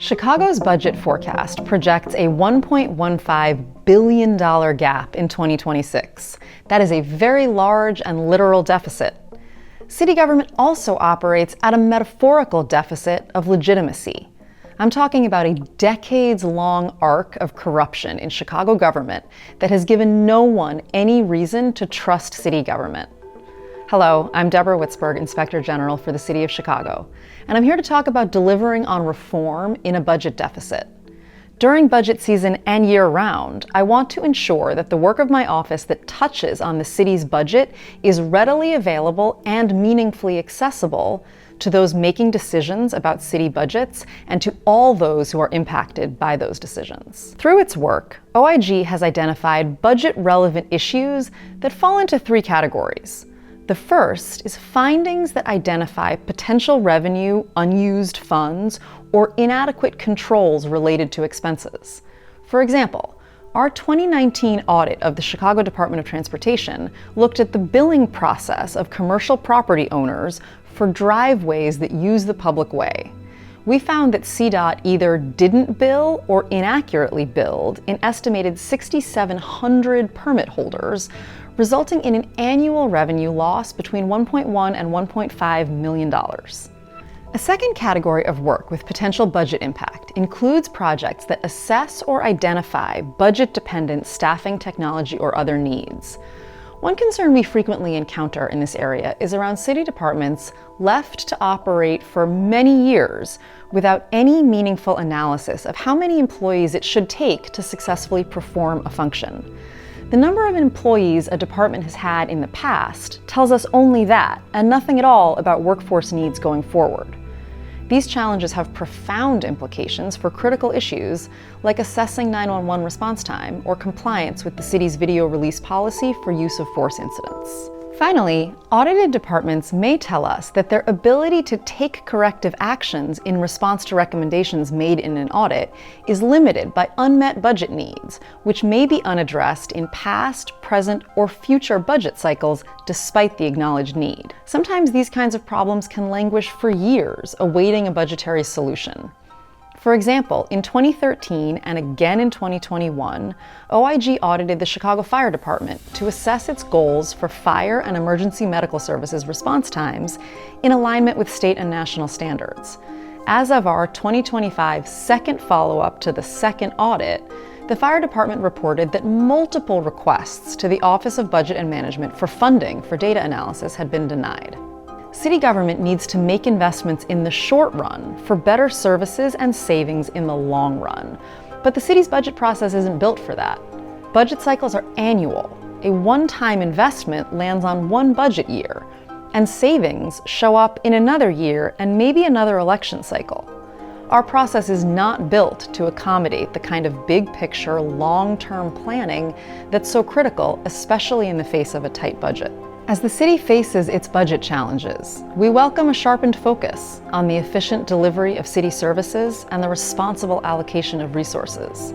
Chicago's budget forecast projects a $1.15 billion gap in 2026. That is a very large and literal deficit. City government also operates at a metaphorical deficit of legitimacy. I'm talking about a decades-long arc of corruption in Chicago government that has given no one any reason to trust city government. Hello, I'm Deborah Witzberg, Inspector General for the City of Chicago, and I'm here to talk about delivering on reform in a budget deficit. During budget season and year-round, I want to ensure that the work of my office that touches on the city's budget is readily available and meaningfully accessible to those making decisions about city budgets and to all those who are impacted by those decisions. Through its work, OIG has identified budget-relevant issues that fall into three categories. The first is findings that identify potential revenue, unused funds, or inadequate controls related to expenses. For example, our 2019 audit of the Chicago Department of Transportation looked at the billing process of commercial property owners for driveways that use the public way. We found that CDOT either didn't bill or inaccurately billed an estimated 6,700 permit holders, resulting in an annual revenue loss between $1.1 and $1.5 million. A second category of work with potential budget impact includes projects that assess or identify budget-dependent staffing, technology, or other needs. One concern we frequently encounter in this area is around city departments left to operate for many years without any meaningful analysis of how many employees it should take to successfully perform a function. The number of employees a department has had in the past tells us only that, and nothing at all about workforce needs going forward. These challenges have profound implications for critical issues like assessing 911 response time or compliance with the city's video release policy for use of force incidents. Finally, audited departments may tell us that their ability to take corrective actions in response to recommendations made in an audit is limited by unmet budget needs, which may be unaddressed in past, present, or future budget cycles despite the acknowledged need. Sometimes these kinds of problems can languish for years, awaiting a budgetary solution. For example, in 2013 and again in 2021, OIG audited the Chicago Fire Department to assess its goals for fire and emergency medical services response times in alignment with state and national standards. As of our 2025 second follow-up to the second audit, the Fire Department reported that multiple requests to the Office of Budget and Management for funding for data analysis had been denied. City government needs to make investments in the short run for better services and savings in the long run. But the city's budget process isn't built for that. Budget cycles are annual. A one-time investment lands on one budget year, and savings show up in another year and maybe another election cycle. Our process is not built to accommodate the kind of big-picture, long-term planning that's so critical, especially in the face of a tight budget. As the city faces its budget challenges, we welcome a sharpened focus on the efficient delivery of city services and the responsible allocation of resources.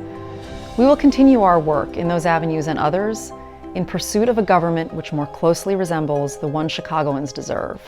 We will continue our work in those avenues and others in pursuit of a government which more closely resembles the one Chicagoans deserve.